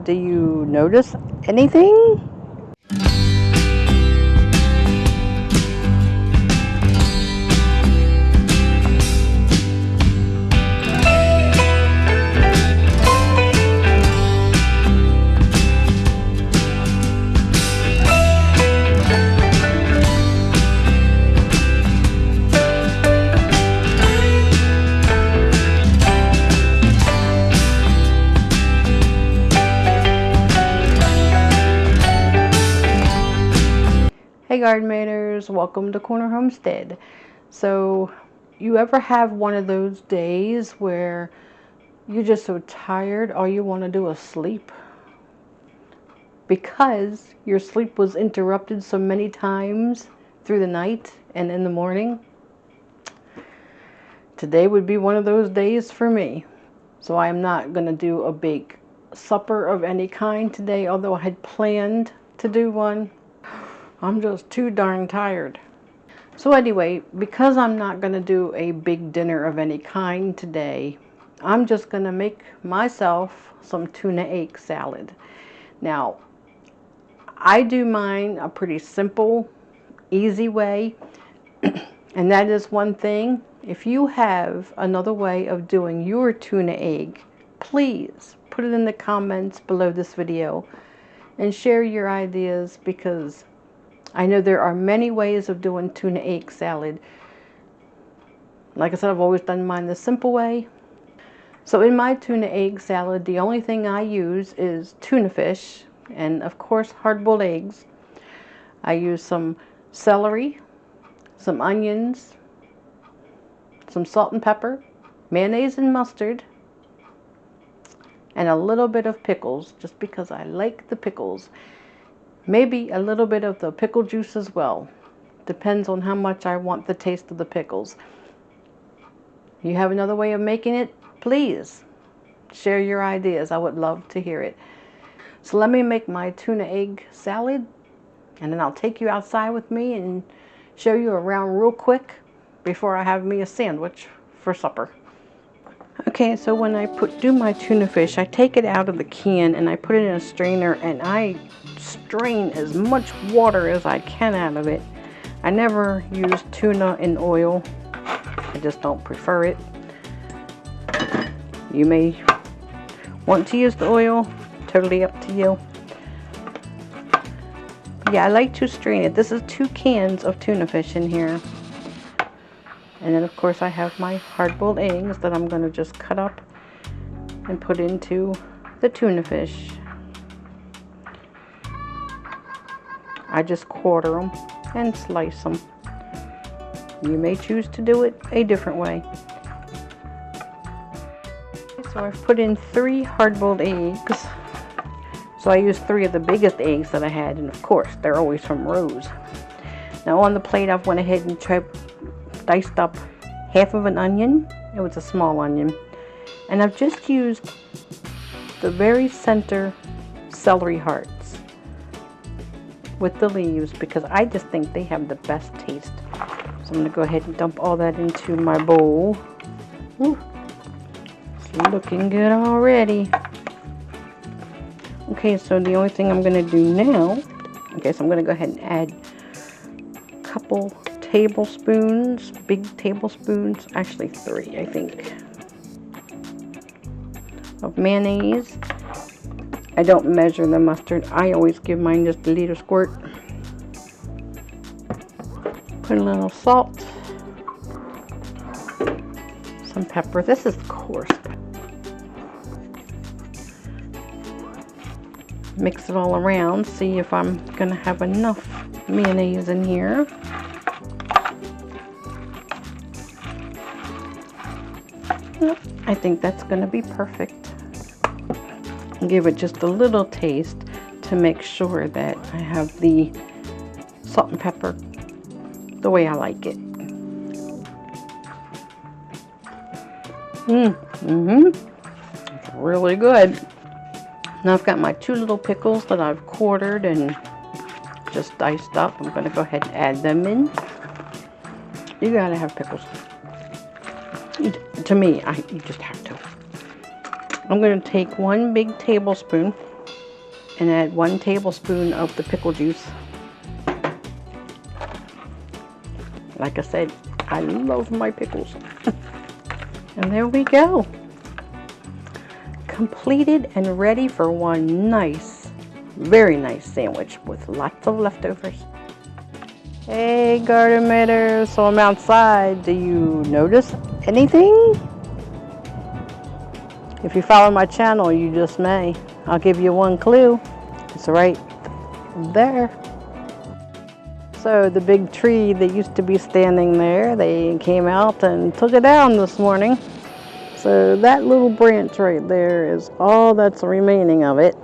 Do you notice anything? Hey garden maters, welcome to Corner Homestead. So, you ever have one of those days where you're just so tired, all you want to do is sleep? Because your sleep was interrupted so many times through the night and in the morning? Today would be one of those days for me. So I am not going to do a big supper of any kind today, although I had planned to do one. I'm just too darn tired. So anyway, because I'm not going to do a big dinner of any kind today, I'm just going to make myself some tuna egg salad. Now, I do mine a pretty simple, easy way, and that is one thing. If you have another way of doing your tuna egg, please put it in the comments below this video and share your ideas, because I know there are many ways of doing tuna egg salad. Like I said, I've always done mine the simple way. So in my tuna egg salad, the only thing I use is tuna fish and of course hard-boiled eggs. I use some celery, some onions, some salt and pepper, mayonnaise and mustard, and a little bit of pickles, just because I like the pickles. Maybe a little bit of the pickle juice as well. Depends on how much I want the taste of the pickles. You have another way of making it? Please share your ideas. I would love to hear it. So let me make my tuna egg salad, and then I'll take you outside with me and show you around real quick before I have me a sandwich for supper. Okay, so when I do my tuna fish, I take it out of the can and I put it in a strainer and I strain as much water as I can out of it. I never use tuna in oil. I just don't prefer it. You may want to use the oil, totally up to you. Yeah, I like to strain it. This is 2 cans of tuna fish in here. And then of course I have my hard-boiled eggs that I'm going to just cut up and put into the tuna fish. I just quarter them and slice them. You may choose to do it a different way. So I've put in 3 hard-boiled eggs. So I used 3 of the biggest eggs that I had, and of course they're always from Rose. Now on the plate I've went ahead and diced up half of an onion. It was a small onion. And I've just used the very center celery hearts with the leaves because I just think they have the best taste. So I'm going to go ahead and dump all that into my bowl. Ooh, it's looking good already. Okay, so the only thing I'm going to do now, okay, so I'm going to go ahead and add a couple tablespoons, big tablespoons, actually 3 I think, of mayonnaise. I don't measure the mustard. I always give mine just a little squirt. Put a little salt, some pepper. This is coarse. Mix it all around, see if I'm gonna have enough mayonnaise in here. I think that's going to be perfect. Give it just a little taste to make sure that I have the salt and pepper the way I like it. It's really good. Now I've got my 2 little pickles that I've quartered and just diced up. I'm going to go ahead and add them in. You gotta have pickles. To me, you just have to. I'm going to take 1 big tablespoon and add 1 tablespoon of the pickle juice. Like I said, I love my pickles. And there we go. Completed and ready for one nice, very nice sandwich with lots of leftovers. Hey garden matters, so I'm outside. Do you notice anything? If you follow my channel, you just may. I'll give you one clue. It's right there. So the big tree that used to be standing there, they came out and took it down this morning. So that little branch right there is all that's remaining of it.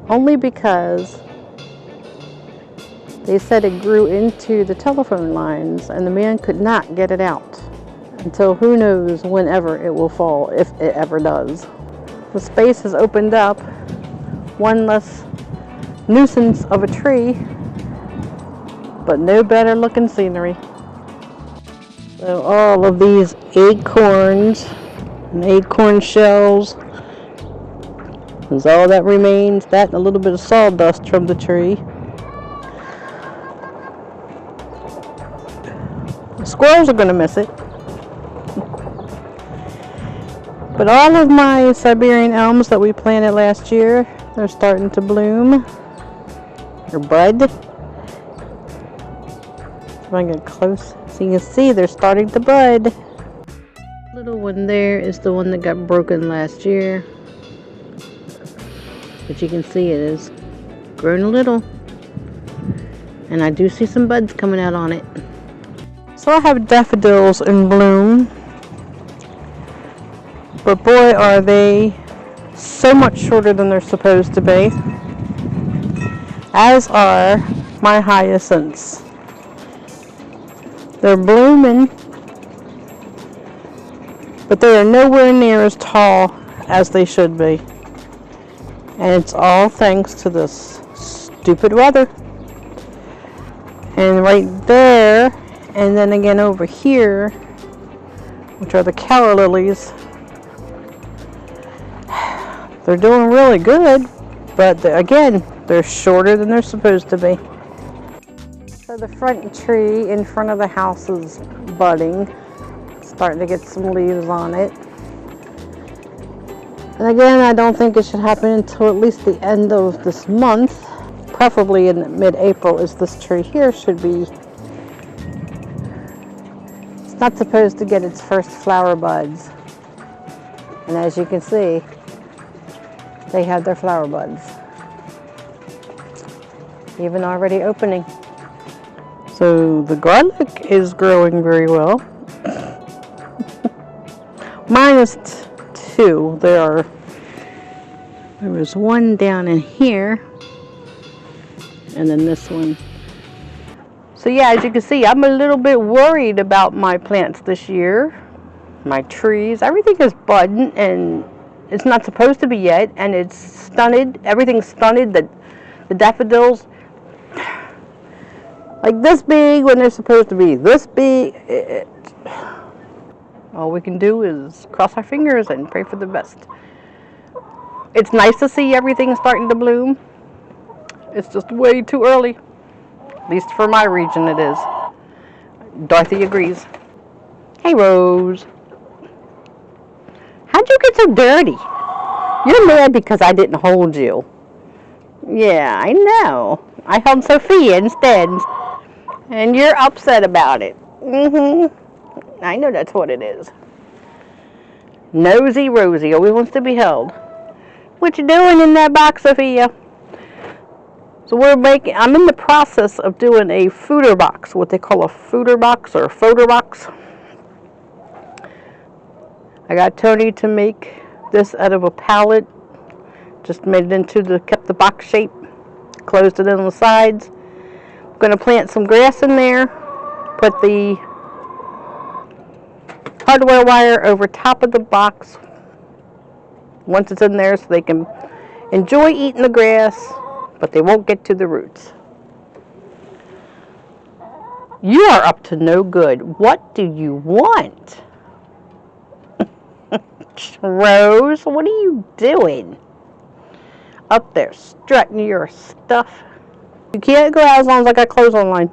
Only because they said it grew into the telephone lines and the man could not get it out until who knows whenever it will fall, if it ever does. The space has opened up, one less nuisance of a tree, but no better looking scenery. So all of these acorns and acorn shells is all that remains. That and a little bit of sawdust from the tree. The squirrels are going to miss it. But all of my Siberian elms that we planted last year, they're starting to bloom. Or bud. If I get close so you can see they're starting to bud. The little one there is the one that got broken last year. But you can see it is grown a little. And I do see some buds coming out on it. So I have daffodils in bloom. But boy, are they so much shorter than they're supposed to be. As are my hyacinths. They're blooming, but they are nowhere near as tall as they should be. And it's all thanks to this stupid weather. And right there, and then again over here, which are the calla lilies, they're doing really good, but again, they're shorter than they're supposed to be. So the front tree in front of the house is budding, starting to get some leaves on it. And again, I don't think it should happen until at least the end of this month, preferably in mid-April, as this tree here should be. It's not supposed to get its first flower buds. And as you can see, they have their flower buds. Even already opening. So the garlic is growing very well. Minus 2. There was one down in here, and then this one. So yeah, as you can see, I'm a little bit worried about my plants this year. My trees, everything is budding, and it's not supposed to be yet, and it's stunted. Everything's stunted. The daffodils, like this big when they're supposed to be this big. All we can do is cross our fingers and pray for the best. It's nice to see everything starting to bloom. It's just way too early. At least for my region it is. Dorothy agrees. Hey Rose. How'd you get so dirty? You're mad because I didn't hold you. Yeah, I know. I held Sophia instead. And you're upset about it. I know that's what it is. Nosy Rosie always wants to be held. What you doing in that box, Sophia? So I'm in the process of doing a fooder box, what they call a fooder box or fodder box. I got Tony to make this out of a pallet. Just made it kept the box shape, closed it in on the sides. I'm going to plant some grass in there, put the hardware wire over top of the box once it's in there so they can enjoy eating the grass, but they won't get to the roots. You are up to no good. What do you want? Rose, what are you doing? Up there strutting your stuff. You can't go out as long as I got clothes online.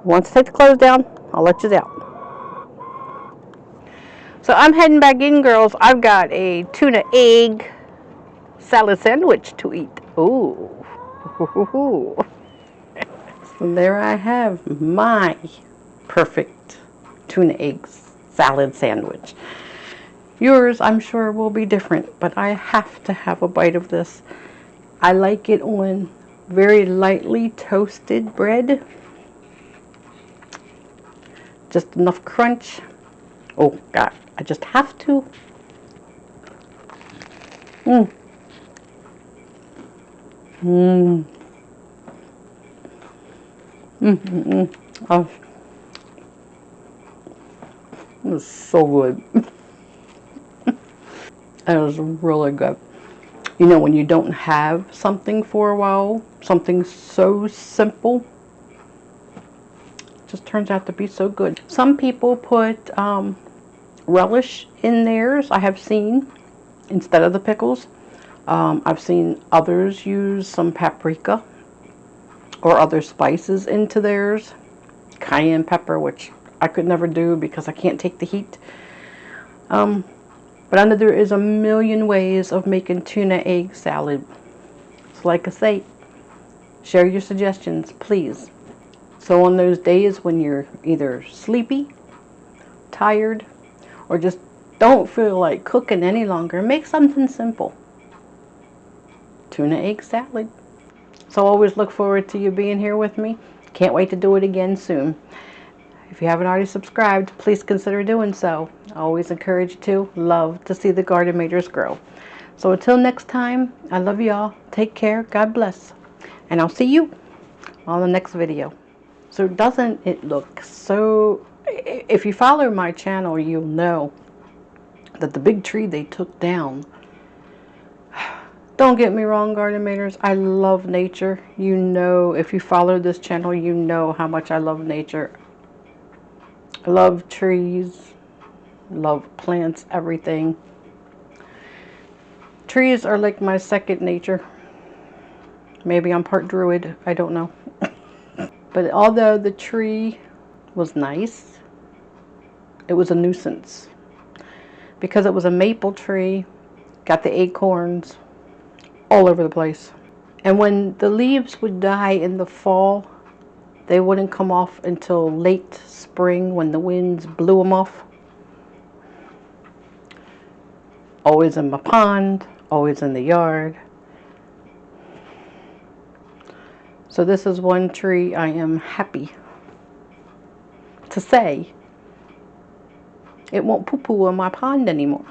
Once I take the clothes down, I'll let you out. So I'm heading back in, girls. I've got a tuna egg salad sandwich to eat. Ooh. So there I have my perfect tuna egg salad sandwich. Yours, I'm sure, will be different, but I have to have a bite of this. I like it on very lightly toasted bread. Just enough crunch. Oh, God, I just have to. Mmm. Mmm. Mmm. Oh, it was so good. It was really good. You know, when you don't have something for a while, something so simple, just turns out to be so good. Some people put relish in theirs, I have seen, instead of the pickles. I've seen others use some paprika or other spices into theirs. Cayenne pepper, which I could never do because I can't take the heat. But I know there is a million ways of making tuna egg salad. So like I say, share your suggestions, please. So on those days when you're either sleepy, tired, or just don't feel like cooking any longer, make something simple. Tuna egg salad. So always look forward to you being here with me. Can't wait to do it again soon. If you haven't already subscribed, please consider doing so. I always encourage you to. Love to see the garden maters grow. So until next time, I love you all. Take care. God bless. And I'll see you on the next video. So doesn't it look so... If you follow my channel, you'll know that the big tree they took down... Don't get me wrong, garden maters. I love nature. You know, if you follow this channel, you know how much I love nature. I love trees. Love plants, everything. Trees are like my second nature. Maybe I'm part druid. I don't know. But although the tree was nice, it was a nuisance. Because it was a maple tree, got the acorns all over the place. And when the leaves would die in the fall, they wouldn't come off until late spring when the winds blew them off. Always in my pond, always in the yard. So this is one tree I am happy to say it won't poo-poo in my pond anymore.